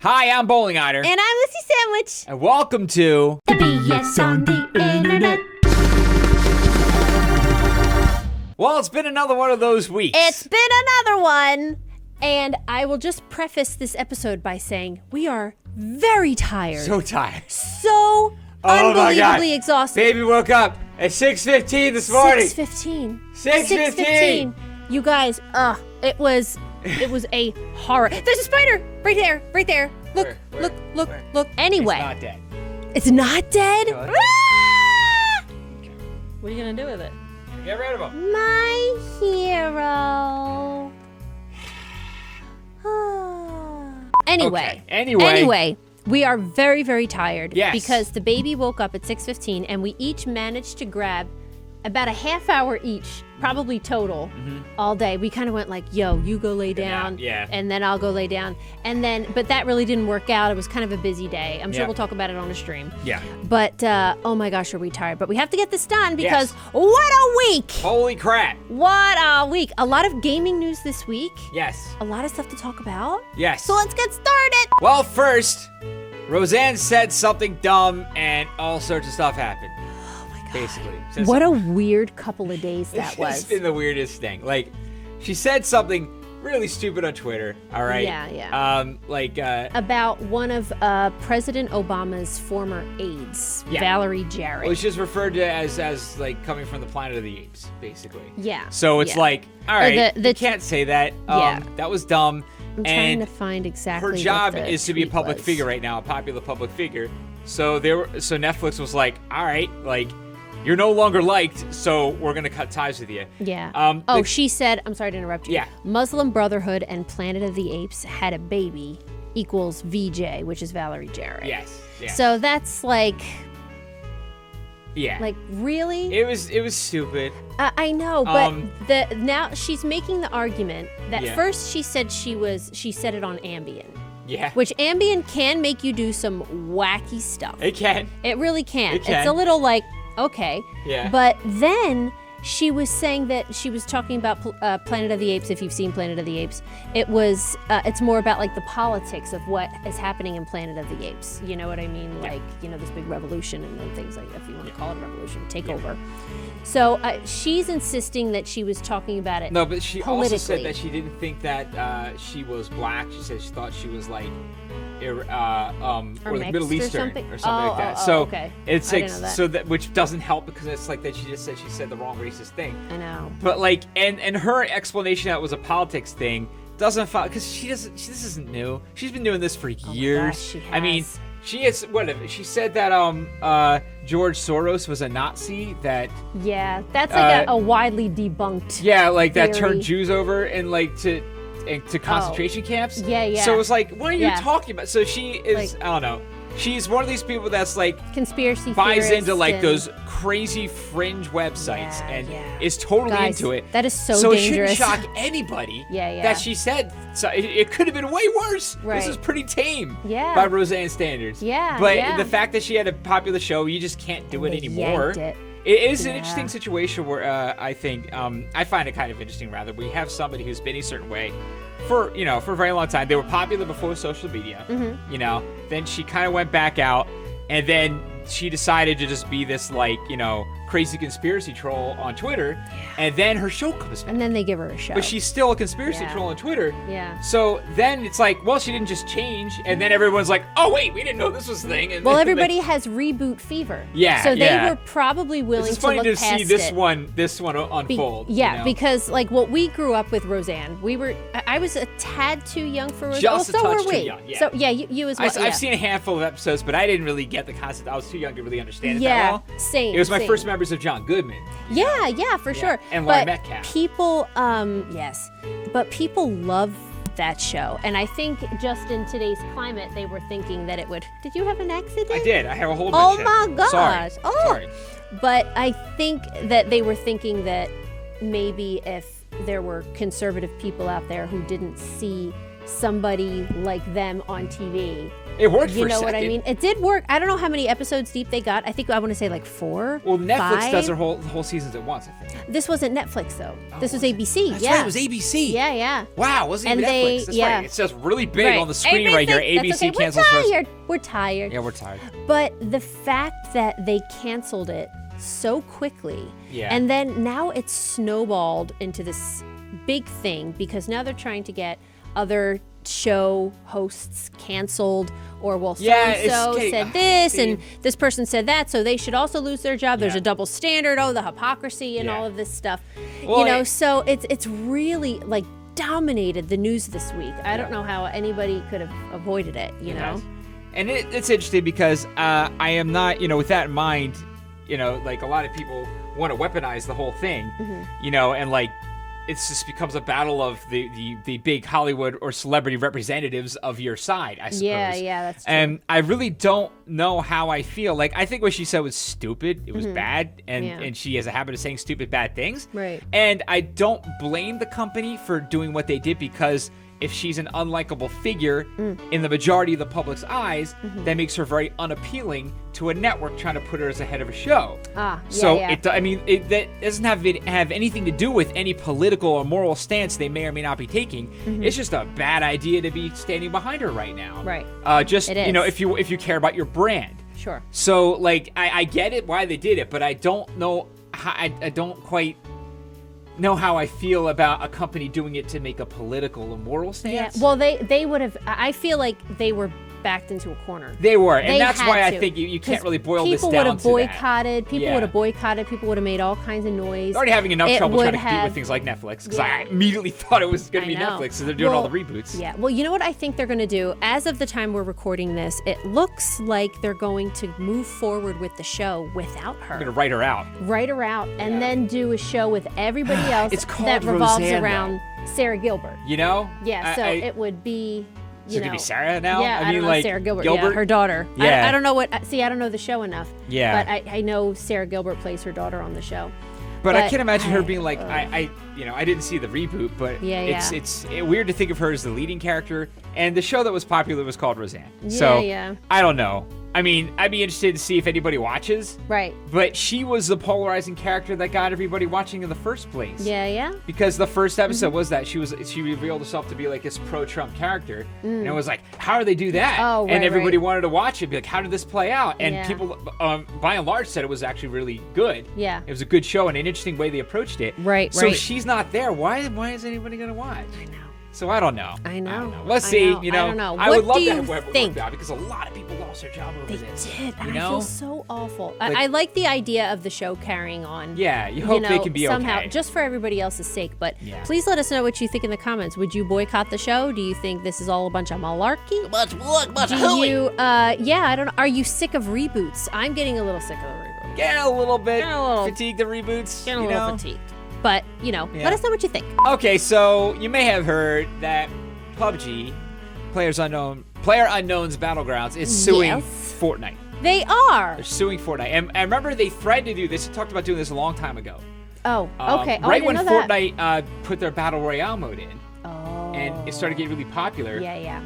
Hi, I'm Bowling Otter. And I'm Lucy Sandwich. And welcome to the BS on the Internet. Well, it's been another one of those weeks. It's been another one. And I will just preface this episode by saying we are very tired. So tired. So unbelievably exhausted. Baby woke up at 6:15 this morning. 6:15. 6:15. You guys, it was a horror. There's a spider right there. Look, Where? look. Anyway. It's not dead. It's not dead? No, Ah! What are you going to do with it? Get rid of him. My hero. Anyway, we are very, very tired. Yes. Because the baby woke up at 6:15 and we each managed to grab about a half hour each, probably total, all day. We kind of went like, yo, you go lay down, and then I'll go lay down. And then, but that really didn't work out. It was kind of a busy day. I'm sure we'll talk about it on the stream. Yeah. But, oh my gosh, are we tired? But we have to get this done because what a week! Holy crap. What a week. A lot of gaming news this week. Yes. A lot of stuff to talk about. Yes. So let's get started. Well, first, Roseanne said something dumb and all sorts of stuff happened. Basically. What a weird couple of days that was. It's been the weirdest thing. Like, she said something really stupid on Twitter, all right? Yeah. About one of President Obama's former aides, Valerie Jarrett. Well, she's referred to as like coming from the planet of the apes, basically. Yeah. So it's like, all right, you can't say that. That was dumb. I'm trying to find exactly her job what the is to be a public tweet figure right now, a popular public figure. So Netflix was like, all right, like, you're no longer liked, so we're going to cut ties with you. Yeah. She said, I'm sorry to interrupt you. Yeah. Muslim Brotherhood and Planet of the Apes had a baby equals VJ, which is Valerie Jarrett. Yes. Yeah. So that's like... Yeah. Like, really? It was stupid. I know, but now she's making the argument that first she said she said it on Ambien. Yeah. Which Ambien can make you do some wacky stuff. It can. It really can. It can. It's a little like... Okay. Yeah. But then she was saying that she was talking about Planet of the Apes. If you've seen Planet of the Apes, it's more about like the politics of what is happening in Planet of the Apes. You know what I mean? Like, this big revolution and then things like that, if you want to call it a revolution, takeover. So she's insisting that she was talking about it. No, but she also said that she didn't think that she was black. She said she thought she was like, or like Middle Eastern or something like that. So okay. It's like which doesn't help because it's like that she said the wrong racist thing. I know. But like and her explanation that it was a politics thing doesn't follow because this isn't new. She's been doing this for years. Gosh, she has. I mean, she said that George Soros was a Nazi that that's like a widely debunked like theory. That turned Jews over and like to concentration camps. Yeah. So it's like, what are you talking about? So she is, I don't know. She's one of these people that's like conspiracy buys into like those crazy fringe websites and is totally into it. That is so dangerous. It shouldn't shock anybody that she said so. It could have been way worse. Right. This is pretty tame by Roseanne standards. Yeah. But the fact that she had a popular show, you just can't do it anymore. It is an interesting situation where I think I find it kind of interesting. Rather, we have somebody who's been a certain way for a very long time. They were popular before social media. Then she kind of went back out, and then she decided to just be this like crazy conspiracy troll on Twitter, and then her show comes back. And then they give her a show. But she's still a conspiracy troll on Twitter. Yeah. So then it's like, well, she didn't just change, and then everyone's like, oh wait, we didn't know this was a thing. And well, everybody has reboot fever. Yeah. So they were probably willing to look past it. It's funny to see this one unfold. Because like what we grew up with Roseanne, I was a tad too young for Roseanne. Just so a touch were we. too young. Yeah. So you as well. I've seen a handful of episodes, but I didn't really get the concept. I was too young to really understand it that well. Same. It was my first memories of John Goodman. Yeah, for sure. And Laurie Metcalf. People, but people love that show. And I think just in today's climate, they were thinking that it would... Did you have an accident? I did. I have a whole Oh bunch my gosh. Sorry. But I think that they were thinking that maybe if there were conservative people out there who didn't see somebody like them on TV. It worked for a second. You know what I mean? It did work. I don't know how many episodes deep they got. I want to say like 4. Well, Netflix 5. does their whole seasons at once, I think. This wasn't Netflix though. Oh, this was ABC. That's yeah. right, it was ABC. Yeah. Wow, it wasn't even Netflix. That's right. It says really big on the screen right here. ABC cancels first. We're tired. Yeah, we're tired. But the fact that they canceled it so quickly, and then now it's snowballed into this big thing because now they're trying to get other show hosts canceled, or so-and-so said this and this person said that, so they should also lose their job. There's a double standard, the hypocrisy and all of this stuff. Well, so it's really like dominated the news this week. I don't know how anybody could have avoided it, you know? And it's interesting because I am not, with that in mind, like a lot of people want to weaponize the whole thing, and like it just becomes a battle of the big Hollywood or celebrity representatives of your side, I suppose. Yeah, that's true. And I really don't know how I feel. Like, I think what she said was stupid. It was bad, and she has a habit of saying stupid, bad things. Right. And I don't blame the company for doing what they did, because if she's an unlikable figure in the majority of the public's eyes, that makes her very unappealing to a network trying to put her as the head of a show. That doesn't have anything to do with any political or moral stance they may or may not be taking. It's just a bad idea to be standing behind her right now. Right. If you care about your brand. Sure. So like I get it why they did it, but I don't know how, I don't quite know how I feel about a company doing it to make a political or moral stance. Yeah, well, they would have. I feel like they were backed into a corner. They were, and that's why I think you can't really boil this down to that. People would have boycotted. People would have made all kinds of noise. They're already having enough trouble trying to compete with things like Netflix, because I immediately thought it was going to be Netflix, so they're doing all the reboots. Yeah, well, you know what I think they're going to do? As of the time we're recording this, it looks like they're going to move forward with the show without her. They're going to write her out. And then do a show with everybody else that revolves around Sarah Gilbert. Yeah, so it would be... Is it going to be Sarah now? Yeah, I don't know, Sarah Gilbert. Yeah, her daughter. I don't know I don't know the show enough. Yeah. But I know Sarah Gilbert plays her daughter on the show. But I can't imagine her being like, I didn't see the reboot, but it's weird to think of her as the leading character. And the show that was popular was called Roseanne. I don't know. I mean, I'd be interested to see if anybody watches. Right. But she was the polarizing character that got everybody watching in the first place. Yeah. Because the first episode was that she revealed herself to be like this pro-Trump character, and it was like, how do they do that? Oh, and everybody wanted to watch it, be like, how did this play out? And people, by and large, said it was actually really good. Yeah. It was a good show and an interesting way they approached it. Right. So she's not there. Why is anybody gonna watch? I know. So I don't know. I know. Let's see. I don't know. I would love to have whoever worked out, because a lot of people lost their job over this. They did. And I feel so awful. Like, I like the idea of the show carrying on. Yeah, you hope they can be somehow, okay. just for everybody else's sake. But please let us know what you think in the comments. Would you boycott the show? Do you think this is all a bunch of malarkey? I don't know. Are you sick of reboots? I'm getting a little sick of the reboots. Getting a little bit fatigued of reboots. Getting a little fatigued. But, let us know what you think. Okay, so you may have heard that PUBG, Player Unknown's Battlegrounds, is suing Fortnite. They are. They're suing Fortnite. And I remember they threatened to do this. They talked about doing this a long time ago. Oh, okay. Right when Fortnite put their Battle Royale mode in. And it started getting really popular. Yeah.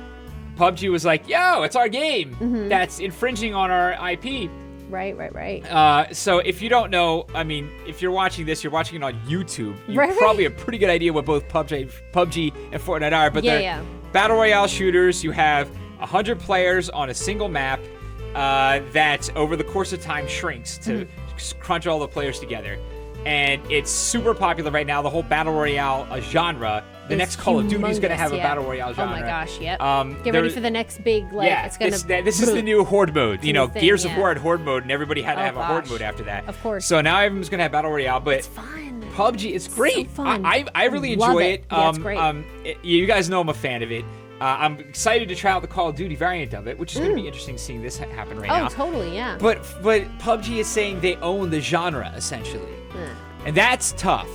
PUBG was like, yo, it's our game. That's infringing on our IP. Right. So if you don't know, I mean, if you're watching this, you're watching it on YouTube. You Right. probably have a pretty good idea what both PUBG and Fortnite are. But they're Battle Royale shooters. You have 100 players on a single map that over the course of time shrinks to crunch all the players together. And it's super popular right now, the whole Battle Royale genre. The next Call of Duty is going to have a Battle Royale genre. Oh my gosh, yep. Get ready for the next big, it's going to... This is the new Horde mode. Gears of War had Horde mode, and everybody had to have a Horde mode after that. Of course. So now everyone's going to have Battle Royale, but... It's fun. PUBG, it's great. So fun. I really enjoy it. Yeah, it's great. You guys know I'm a fan of it. I'm excited to try out the Call of Duty variant of it, which is going to be interesting seeing this happen right now. Oh, totally, yeah. But PUBG is saying they own the genre, essentially. And that's tough.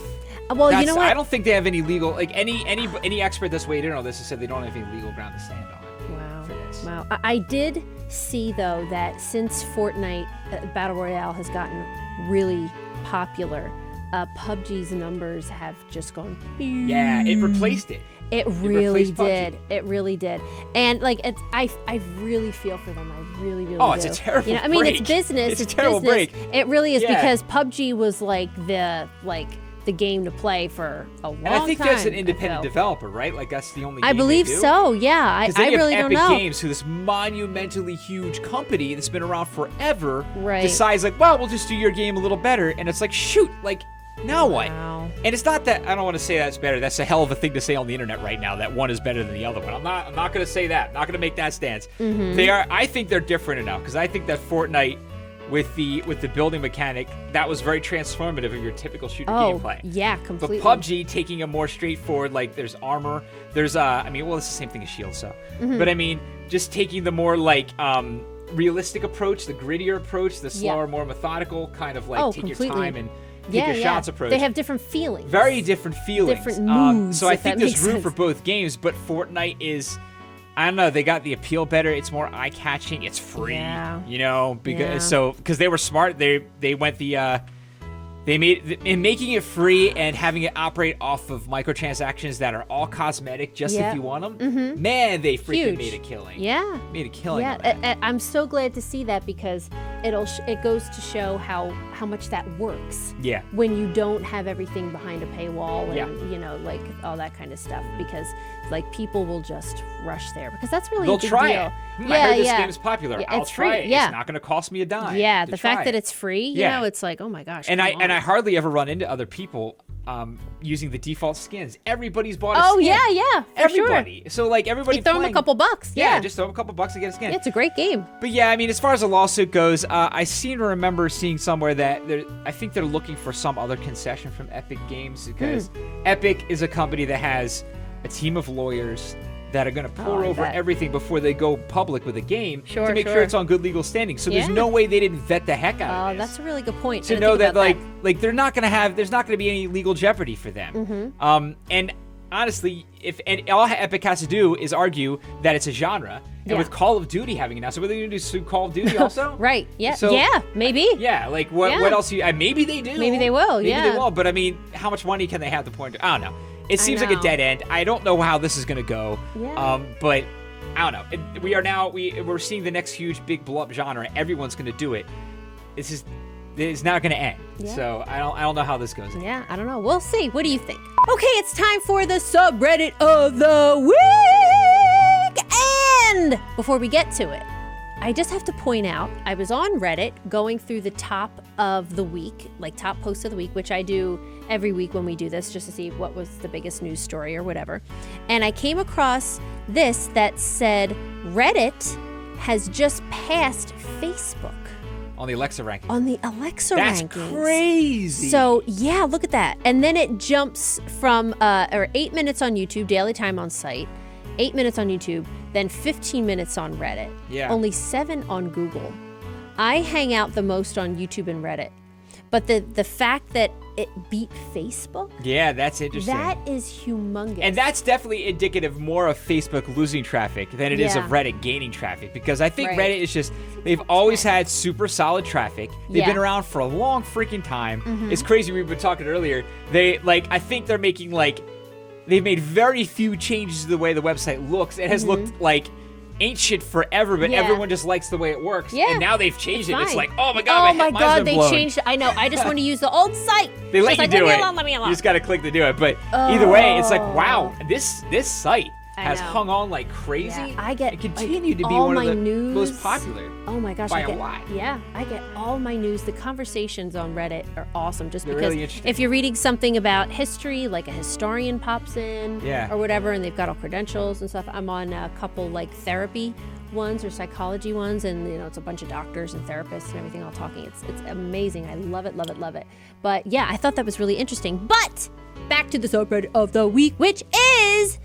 Well, you know what? I don't think they have any legal, any expert that's weighed in on this has said they don't have any legal ground to stand on. Wow. For this. Wow. I did see, though, that since Fortnite Battle Royale has gotten really popular, PUBG's numbers have just gone... Yeah, it replaced it. It really did. It really did. And like I really feel for them. I really do. Oh, it's a terrible break. I mean, it's business. It's a terrible break. It really is because PUBG was like the game to play for a long time. And I think that's an independent developer, right? Like that's the only game I believe they do. So, yeah. I really don't know. Epic Games, who this monumentally huge company that's been around forever, right. decides like, well, we'll just do your game a little better. And it's like, shoot, like, now what? Wow. And it's not that, I don't want to say that's better. That's a hell of a thing to say on the internet right now, that one is better than the other one. I'm not going to say that. I'm not going to make that stance. I think they're different enough, because I think that Fortnite, with the building mechanic, that was very transformative of your typical shooter gameplay. Yeah, completely. But PUBG taking a more straightforward, like there's armor, there's it's the same thing as Shield, so. But I mean, just taking the more like realistic approach, the grittier approach, the slower, more methodical kind of like take your time and take your shots approach. They have different feelings. Very different feelings. Different moods. So I think there's room for both games, but Fortnite is, I don't know, they got the appeal better. It's more eye-catching. It's free, you know, because they were smart. They went they made in making it free and having it operate off of microtransactions that are all cosmetic, just if you want them. Man, they freaking made a killing. Yeah, made a killing. Yeah, I'm so glad to see that, because it goes to show how much that works. Yeah. When you don't have everything behind a paywall and you know, like all that kind of stuff, because like people will just rush there, because that's really a big try deal. it. I heard this game is popular. I'll try it. Yeah. It's not going to cost me a dime. Yeah, the fact that it's free, you know, it's like, oh my gosh. And I hardly ever run into other people using the default skins. Everybody's bought a skin. Oh yeah, everybody. Sure. So like everybody. You throw them a couple bucks. Yeah, just throw them a couple bucks to get a skin. Yeah, it's a great game. But yeah, I mean, as far as the lawsuit goes, I seem to remember seeing somewhere that I think they're looking for some other concession from Epic Games, because Epic is a company that has a team of lawyers that are going to pour over everything before they go public with a game to make sure it's on good legal standing. So there's no way they didn't vet the heck out of this. That's a really good point. To know that like they're not going to have, there's not going to be any legal jeopardy for them. And honestly, and all Epic has to do is argue that it's a genre. And with Call of Duty having announced, so what are they going to do, sue Call of Duty also? Right. Yeah. So, maybe. Yeah. Like what else? Maybe they do. Maybe they will. Maybe they will. But I mean, how much money can they have to point? I don't know. It seems like a dead end. I don't know how this is going to go. Yeah. But I don't know. We're seeing the next huge big blow up genre. Everyone's going to do it. It's not going to end. Yeah. So I don't know how this goes. Yeah, I don't know. We'll see. What do you think? Okay, it's time for the subreddit of the week. And before we get to it, I just have to point out, I was on Reddit going through the top of the week, like top posts of the week, which I do every week when we do this, just to see what was the biggest news story or whatever. And I came across this that said Reddit has just passed Facebook. On the Alexa rankings. On the Alexa rankings. That's crazy. So, yeah, look at that. And then it jumps from 8 minutes on YouTube, daily time on site, 8 minutes on YouTube, then 15 minutes on Reddit. Yeah. Only 7 on Google. I hang out the most on YouTube and Reddit. But the fact that it beat Facebook? Yeah, that's interesting. That is humongous. And that's definitely indicative more of Facebook losing traffic than it is of Reddit gaining traffic. Because I think Reddit is just, they've always had super solid traffic. They've been around for a long freaking time. It's crazy, we were talking earlier. I think they're making they've made very few changes to the way the website looks. It has looked like ancient forever, but everyone just likes the way it works. And now they've changed it. It's like, oh my god, they changed it. I know. I just want to use the old site. They let you do it. Let me alone. You just got to click to do it. But either way, it's like, wow, this site has hung on like crazy. I get it continued to be one of the most popular. Oh my gosh, by a lot. Yeah, I get all my news. The conversations on Reddit are awesome, just They're because really interesting. If you're reading something about history, like a historian pops in, or whatever, and they've got all credentials and stuff. I'm on a couple therapy ones or psychology ones, and it's a bunch of doctors and therapists and everything all talking. It's amazing. I love it, love it, love it. But yeah, I thought that was really interesting. But back to the subreddit of the week, which is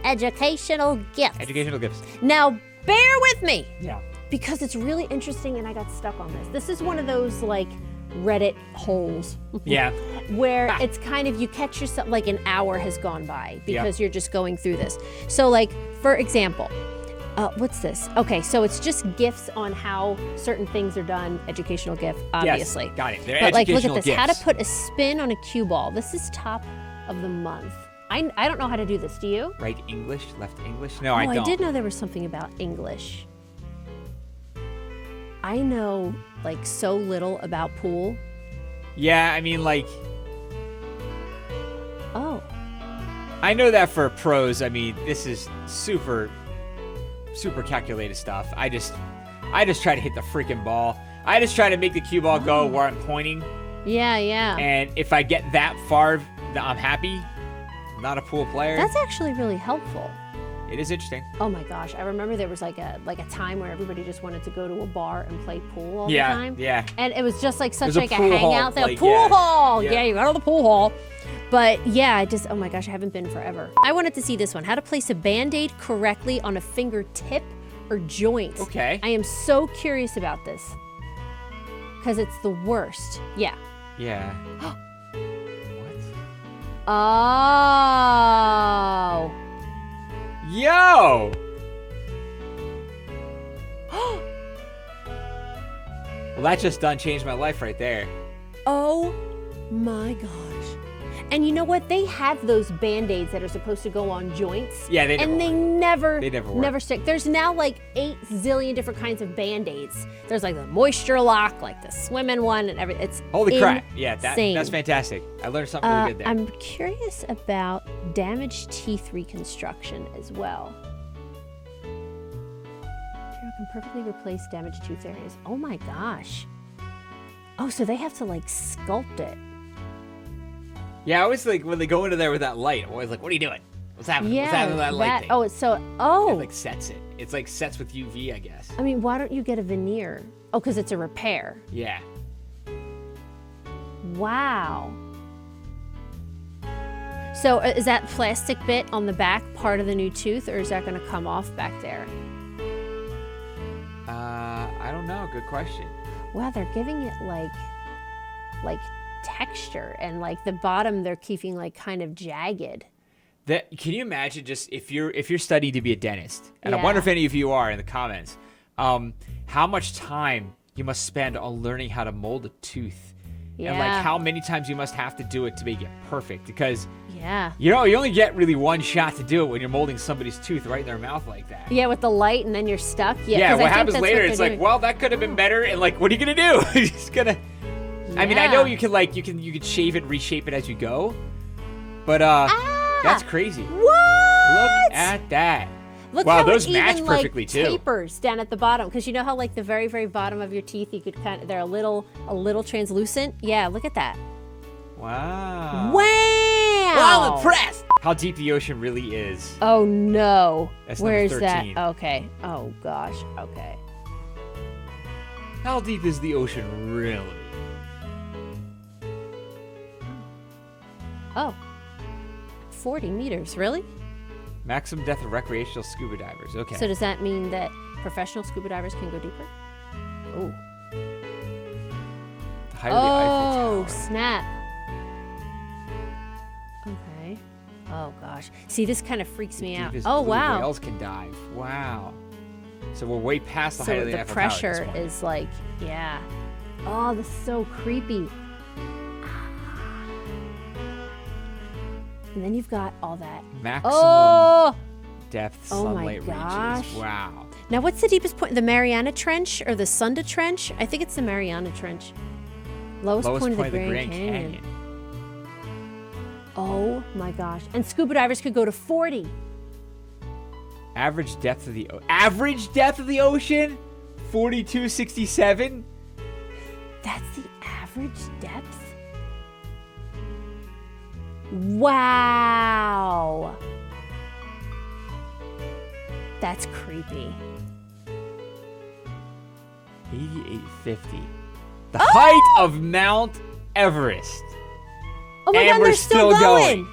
educational gifts. Educational gifts. Now, bear with me. Yeah. Because it's really interesting, and I got stuck on this. This is one of those Reddit holes. Yeah. Where it's kind of, you catch yourself, an hour has gone by because you're just going through this. So for example, what's this? Okay, so it's just gifts on how certain things are done. Educational gift, obviously. Yes, got it. They're but educational look at this. gifts. How to put a spin on a cue ball. This is top of the month. I don't know how to do this. Do you? Right English, left English? No, I don't. I did know there was something about English. I know, like, so little about pool. Yeah, I mean, like... Oh. I know that for pros, I mean, this is super calculated stuff. I just try to hit the freaking ball. I just try to make the cue ball go where I'm pointing. Yeah, yeah. And if I get that far, I'm happy. I'm not a pool player. That's actually really helpful. It is interesting. Oh my gosh, I remember there was like a time where everybody just wanted to go to a bar and play pool all the time. Yeah. And it was just like such like a pool hall, hangout there. like, Pool hall! Yeah. Yeah, you go to the pool hall. But yeah, oh my gosh, I haven't been forever. I wanted to see this one. How to place a Band-Aid correctly on a fingertip or joint. Okay. I am so curious about this. Because it's the worst. Yeah. Yeah. What? Oh. Yo! Well, that just done changed my life right there. Oh my gosh. And you know what? They have those Band-Aids that are supposed to go on joints. Yeah, they never never stick. There's now like 8 zillion different kinds of Band-Aids. There's like the moisture lock, like the swimming one, and everything. It's holy crap. insane. Yeah, that's fantastic. I learned something really good there. I'm curious about damaged teeth reconstruction as well. Material can perfectly replace damaged tooth areas. Oh my gosh. Oh, so they have to like sculpt it. Yeah, I always like when they go into there with that light, I'm always like, what are you doing? What's happening? Yeah, What's happening with that light thing? Oh, it's so, oh. It like sets it. It's like sets with UV, I guess. I mean, why don't you get a veneer? Oh, because it's a repair. Yeah. Wow. So is that plastic bit on the back part of the new tooth, or is that going to come off back there? I don't know. Good question. Wow, they're giving it like texture, and like the bottom they're keeping like kind of jagged. Can you imagine just if you're studying to be a dentist, and Yeah. I wonder if any of you are in the comments, how much time you must spend on learning how to mold a tooth, and like how many times you must have to do it to make it perfect, because you only get really one shot to do it when you're molding somebody's tooth right in their mouth like that. Yeah, with the light, and then you're stuck. Yeah, what I think happens that's later? what It's they're like, doing. well, that could have been better, and like, what are you gonna do? You're just gonna. I mean, I know you can like you can shave it, reshape it as you go, but that's crazy. What? Look at that. Look wow, how those it match even, perfectly like, too. Tapers down at the bottom, because you know how like the very, very bottom of your teeth, you could they're a little translucent. Yeah, look at that. Wow. Wow. Well, I'm impressed. How deep the ocean really is. Oh no. That's Where's number 13. that? Okay. Oh gosh. Okay. How deep is the ocean really? Oh. 40 meters, really? Maximum depth of recreational scuba divers. Okay. So does that mean that professional scuba divers can go deeper? Oh. The height of the Eiffel Oh, Tower. snap. Okay. Oh gosh. See, this kind of freaks me out. Deepest Oh blue wow. Whales can dive. Wow. So we're way past the height So of the the Eiffel Tower at this pressure point. is like, yeah. Oh, this is so creepy. And then you've got all that. Maximum depth Oh my sunlight gosh. reaches. Wow. Now, what's the deepest point? The Mariana Trench or the Sunda Trench? I think it's the Mariana Trench. Lowest point of the Grand Canyon. Oh my gosh. And scuba divers could go to 40. Average depth of the ocean? 4267? That's the average depth? Wow. That's creepy. 8850. The height of Mount Everest. Oh my And god, we're they're still going.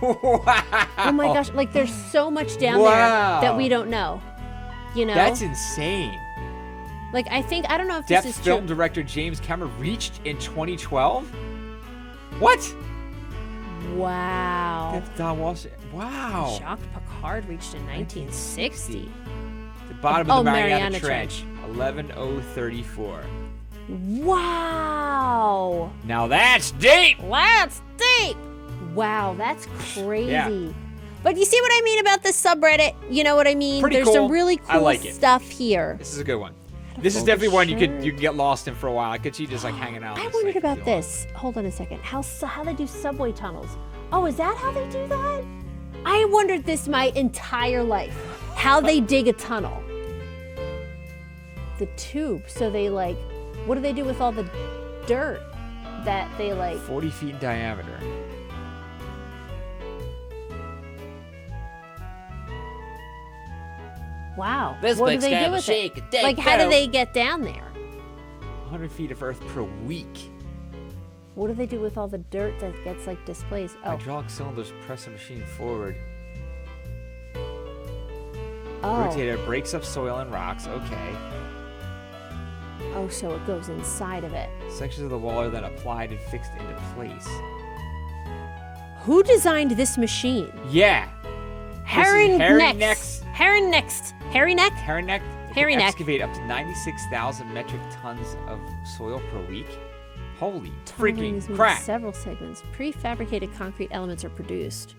Wow. Oh my gosh, like there's so much down there that we don't know. You know? That's insane. Like I don't know if Depth this is film true. director James Cameron reached in 2012? What? Wow. Depth Don Walsh. Wow. Jacques Picard reached in 1960. The bottom of the Mariana Trench. Trench. 11034. Wow. Now that's deep. That's deep. Wow, that's crazy. Yeah. But you see what I mean about this subreddit? You know what I mean? Pretty There's cool. some really I cool like it. stuff here. This is a good one. This is definitely one you could get lost in for a while. I could see just like hanging out. I wondered about this. Hold on a second. How they do subway tunnels? Oh, is that how they do that? I wondered this my entire life. How they dig a tunnel. The tube. So they like, what do they do with all the dirt that they like? 40 feet in diameter. Wow. This what do makes they do kind of with shake it? and take Like, how do two. they get down there? 100 feet of earth per week. What do they do with all the dirt that gets like displaced? Oh, Hydraulic cylinders press the machine forward. oh, Rotator breaks up soil and rocks. Okay. oh. So it goes inside of it. Sections of the wall are then applied and fixed into place. Who designed this machine? Yeah. Harry Harry Next. Harry Next. Harry Neck. Harry Neck. Harry can Neck. excavate up to 96,000 metric tons of soil per week. Holy freaking Tunnelings move crap. Several segments. Prefabricated concrete elements are produced.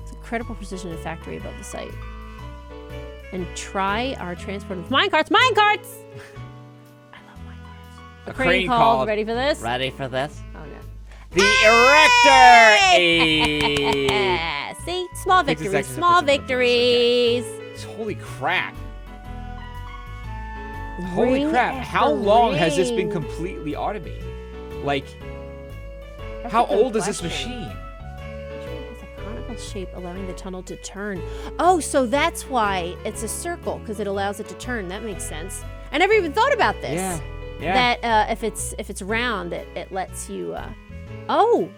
It's incredible precision in a factory above the site. And try our transport of minecarts. Minecarts! I love minecarts. A crane called. called. Ready for this? Ready for this? Oh no. The Erector! Hey! See? Small Takes a victories. second to Small put some victories. Holy crap. Holy Ring crap. after How long has this been ring. completely automated? Like, That's how a good old is this question. machine? It has a conical shape, allowing the tunnel to turn. Oh, so that's why it's a circle, because it allows it to turn. That makes sense. I never even thought about this. Yeah. Yeah. That if it's round, it lets you. Oh.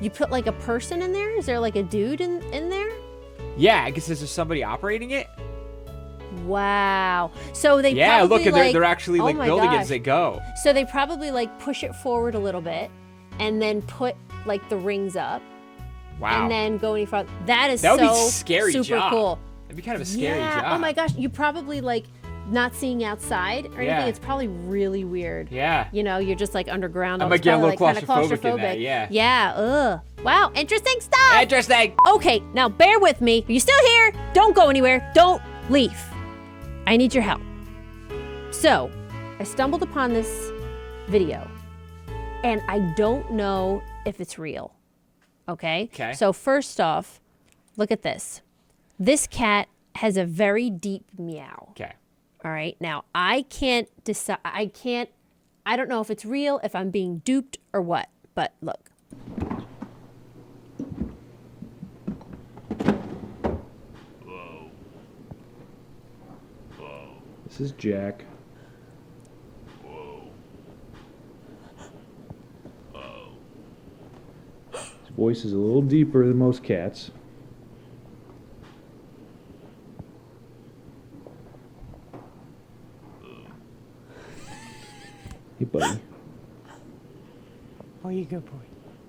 You put like a person in there? Is there like a dude in there? Yeah, I guess is there somebody operating it? Wow. So they Yeah, probably look, like, they're actually oh like my building it gosh. as they go. So they probably like push it forward a little bit, and then put like the rings up, Wow. and then go any farther. That is That would be so a scary super job. cool. It'd be kind of a scary Yeah. job. Oh my gosh. You probably like not seeing outside or anything. Yeah. It's probably really weird. Yeah. You know, you're just like underground. I all might it's get a probably, little like, kinda claustrophobic in that, yeah. Yeah. Ugh. Wow. Interesting stuff. Interesting. Okay. Now bear with me. Are you still here? Don't go anywhere. Don't leave. I need your help. So, I stumbled upon this video, and I don't know if it's real. Okay? Okay. So first off, look at this. This cat has a very deep meow. Okay. All right. Now, I can't decide. I don't know if it's real, if I'm being duped or what. But look. This is Jack. His voice is a little deeper than most cats. Hey, buddy. Oh, you good boy.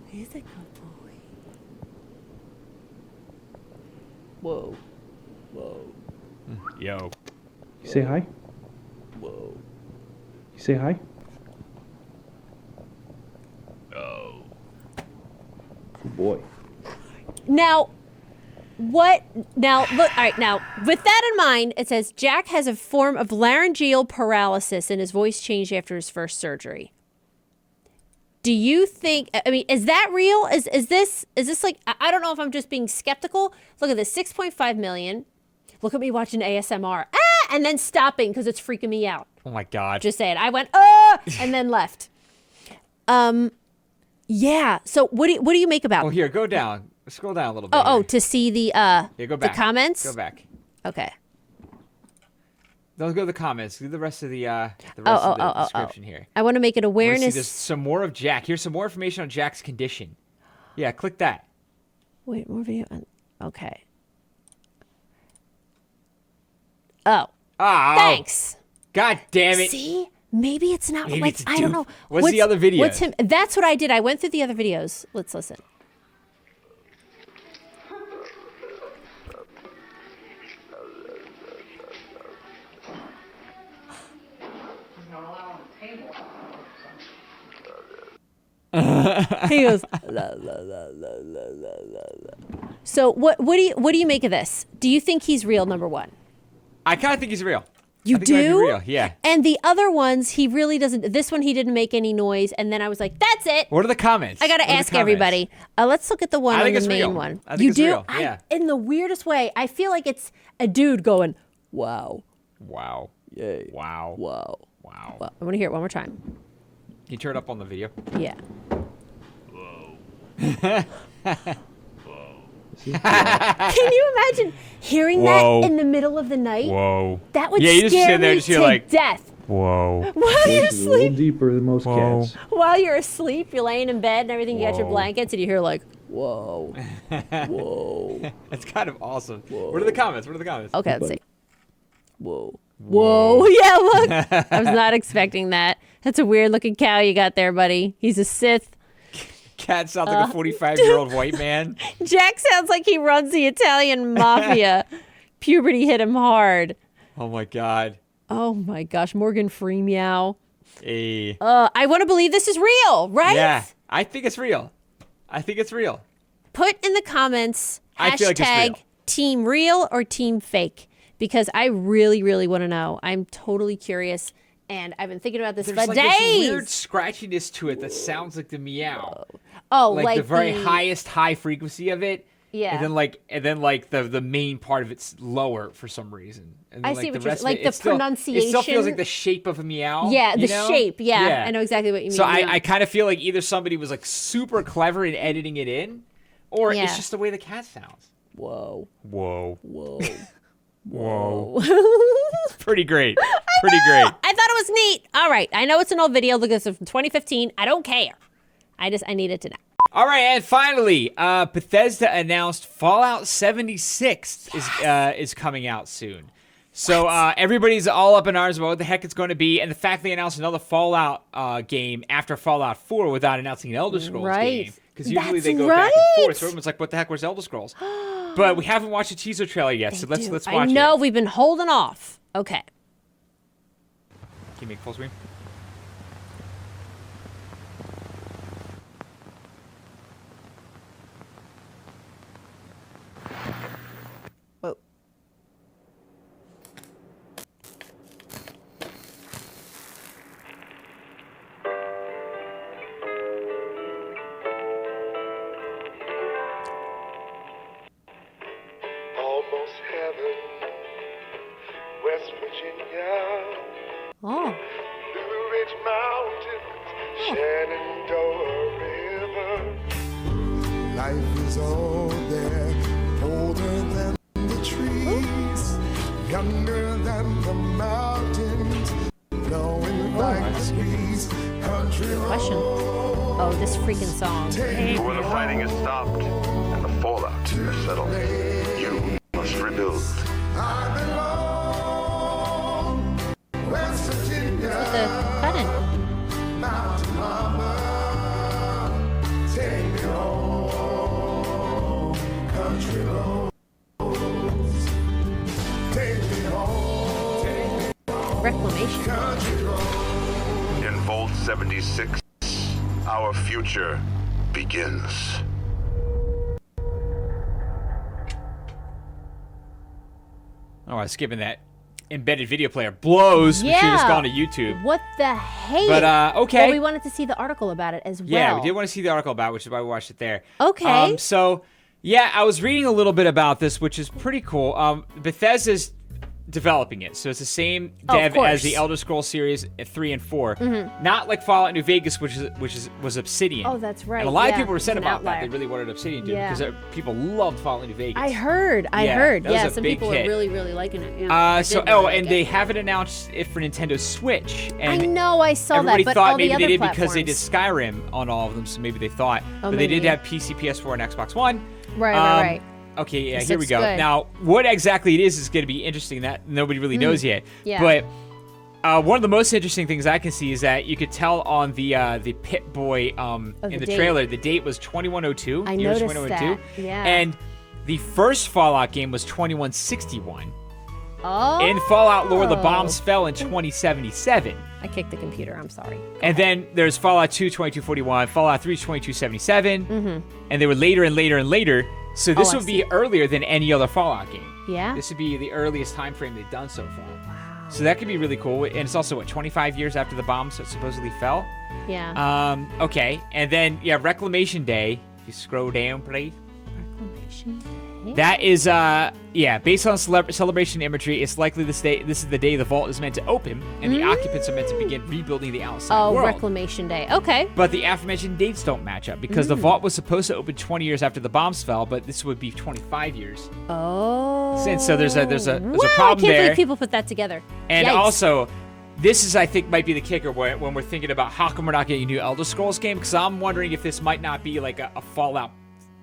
He's a good boy. Whoa. Whoa. Yo. You say hi? Whoa. You say hi? Good boy. Now, what? Now, look. All right. Now, with that in mind, it says Jack has a form of laryngeal paralysis, and his voice changed after his first surgery. Do you think? I mean, is that real? Is this like? I don't know if I'm just being skeptical. Look at this, 6.5 million. Look at me watching ASMR, and then stopping because it's freaking me out. Oh my God. Just saying. I went, and then left. Yeah. So what do you make about? Well, here, go down. Scroll down a little bit. Oh, here. to see the Yeah, go back. the comments. Go back. Okay. Don't go to the comments. Do the rest of the description here. I want to make it I wanna see awareness. there's some more of Jack. Here's some more information on Jack's condition. Yeah, click that. Wait, more video. Okay. Oh, Ah. thanks. God damn it. See, maybe it's not. Maybe like, it's a I don't dupe. know. What's the other video? What's him? That's what I did. I went through the other videos. Let's listen. He goes, la, la, la, la, la, la, la. So what do you make of this? Do you think he's real, number one? I kind of think he's real. You I think he might be do? real, yeah. And the other ones, he really doesn't. This one, he didn't make any noise. And then I was like, that's it. What are the comments? I got to ask everybody. Let's look at the one on the main one. I think it's real. Yeah. In the weirdest way, I feel like it's a dude going, wow. Wow. Yay. Wow. Wow. Wow. Well, I want to hear it one more time. Can you turn it up on the video? Yeah. Can you imagine hearing that in the middle of the night? Whoa. That would you just scare sit there, me just hear to like, death. Whoa. While you're This is a little asleep, deeper than most cats. while you're asleep, you're laying in bed and everything. You got your Whoa. blankets, and you hear like, whoa, whoa. That's kind of awesome. What are the comments? What are the comments? Okay, let's see. Whoa. Whoa. Yeah, look. I was not expecting that. That's a weird looking cow you got there, buddy. He's a Sith. Cat sounds like a 45-year-old white man. Jack sounds like he runs the Italian mafia. Puberty hit him hard. Oh my god. Oh my gosh, Morgan Freemeow. Hey. I want to believe this is real, right? Yeah, I think it's real. I think it's real. Put in the comments I feel like it's hashtag real. team real or team fake, because I really, really want to know. I'm totally curious, and I've been thinking about this There's for like days. this weird scratchiness to it that sounds like the meow. Oh, like the very highest high frequency of it. Yeah. And then like the main part of it's lower for some reason. And then, I see what the you're rest of like it, the it still pronunciation. feels like the shape of a meow. Yeah, the you know? shape. Yeah, I know exactly what you mean. So yeah. I kind of feel like either somebody was like super clever in editing it in, or Yeah. it's just the way the cat sounds. Whoa. Whoa. Whoa. Whoa. Pretty great. Pretty great. I thought it was neat. All right. I know it's an old video. Look, this is from 2015. I don't care. I needed to know. All right, and finally, Bethesda announced Fallout 76 is coming out soon. So everybody's all up in arms about what the heck it's going to be, and the fact they announced another Fallout game after Fallout 4 without announcing an Elder Scrolls game. Because usually they go back and forth, so everyone's like, what the heck, where's Elder Scrolls? But we haven't watched a teaser trailer yet, so let's watch it. I know, we've been holding off. Okay. Can you make full screen? Whoa. Almost heaven, West Virginia, Oh. Blue Ridge Mountains, Shenandoah River. Life is all there, older than the trees, younger than the mountains, blowing like the breeze, country Question. Oh, this freaking song. When the fighting is stopped and the fallout is settled, you must rebuild. I belong, West Virginia, The button. Mountain Mama, take me home, country roads, take me home, Reclamation. country roads. In Vault 76, our future begins. Oh, I was skipping that. Embedded video player blows. We should have just gone to YouTube. What the hey? But, okay. Well, we wanted to see the article about it as well. Yeah, we did want to see the article about it, which is why we watched it there. Okay. So, yeah, I was reading a little bit about this, which is pretty cool. Bethesda's developing it, so it's the same dev as the Elder Scrolls series 3 and 4. Not like Fallout New Vegas, which was Obsidian. Oh, that's right. And a lot of Yeah, people were upset it's an about that. outlier. They really wanted Obsidian to do it Yeah. because people loved Fallout New Vegas. I heard. that was a Some big people hit. are really, really liking it. Yeah, And they haven't announced it for Nintendo Switch. And I know, I saw everybody that, but thought all the maybe other they did because they did platforms. Skyrim on all of them, so maybe they thought. Oh, but they did maybe. have PC, PS4, and Xbox One. Right. Okay, yeah, This here we looks go. good. Now, what exactly it is going to be interesting. That nobody really knows yet. Yeah. But one of the most interesting things I can see is that you could tell on the Pip-Boy in the the date. trailer, the date was 2102. I years noticed 2102. that, yeah. And the first Fallout game was 2161. Oh. In Fallout lore, the bombs fell in 2077. I kicked the computer. I'm sorry. And then there's Fallout 2, 2241, Fallout 3, 2277, and they were later and later and later. So this I would be earlier than any other Fallout game. Yeah? This would be the earliest time frame they've done so far. Wow. So that could be really cool. And it's also, 25 years after the bomb supposedly fell? Yeah. Okay. And then, Reclamation Day. If you scroll down, please. Reclamation Day? That is, based on celebration imagery, it's likely this is the day the vault is meant to open, and the occupants are meant to begin rebuilding the outside world. Reclamation Day. Okay. But the aforementioned dates don't match up, because the vault was supposed to open 20 years after the bombs fell, but this would be 25 years. Oh. And so there's a problem I can't there. believe people put that together. And Yikes. also, this is, I think, might be the kicker when we're thinking about how come we're not getting a new Elder Scrolls game, because I'm wondering if this might not be like a Fallout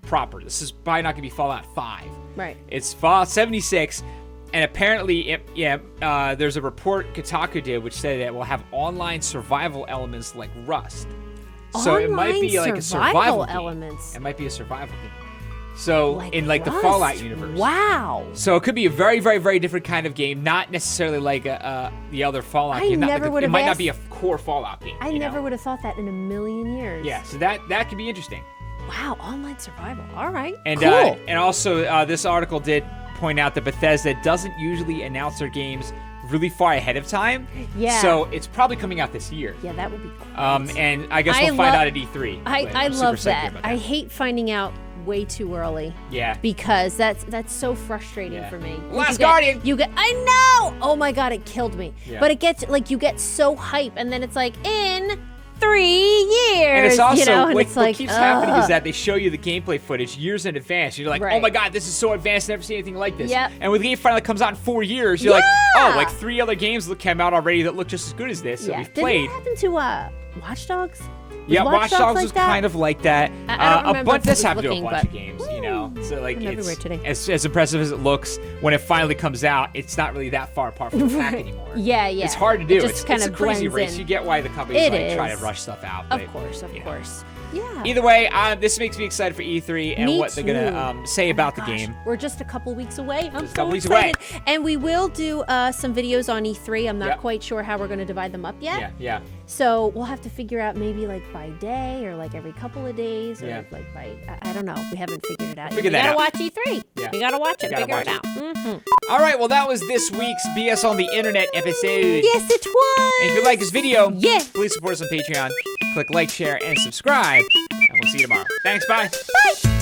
proper. This is probably not going to be Fallout 5. Right. It's Fallout 76, and apparently, there's a report Kotaku did which said that it will have online survival elements like Rust. So it might be like a survival elements. Game. It might be a survival game. So in like Rust. the Fallout universe. Wow. So it could be a very, very, very different kind of game, not necessarily like the other Fallout game. It might not be a core Fallout game. I never would have thought that in a million years. Yeah, so that could be interesting. Wow, online survival. All right. And cool. And also this article did point out that Bethesda doesn't usually announce their games really far ahead of time. Yeah. So it's probably coming out this year. Yeah, that would be great. And I guess we'll find out at E3. I love that. I hate finding out way too early. Yeah. Because that's so frustrating for me. Last Guardian. I know. Oh my god, it killed me. Yeah. But it gets like you get so hype, and then it's like in 3 years. And it's also and it's what keeps happening is that they show you the gameplay footage years in advance. You're like, oh my god, this is so advanced, never seen anything like this. Yep. And when the game finally comes out in 4 years, you're like, oh, like 3 other games came out already that look just as good as this that we've played. Did that happen to Watch Dogs? Yeah, Watch Dogs was kind of like that. I don't a bunch this remember happened to a bunch of games, you know. So like it's as impressive as it looks. When it finally comes out, it's not really that far apart from the pack anymore. Yeah. It's hard to do. It's a crazy race. In. You get why the companies try to rush stuff out. But, of course. Yeah. Either way, this makes me excited for E3 and what they're gonna say about the game. We're just a couple weeks away. I'm just a couple weeks excited. away. And we will do some videos on E3. I'm not quite sure how we're gonna divide them up yet. Yeah. So we'll have to figure out maybe like by day or like every couple of days or like by I don't know. We haven't figured it out. We gotta watch E3. Yeah. You gotta watch it. Figure it out. All right. Well, that was this week's BS on the Internet episode. Yes, it was. And if you like this video, yeah, please support us on Patreon. Click like, share, and subscribe. And we'll see you tomorrow. Thanks. Bye. Bye.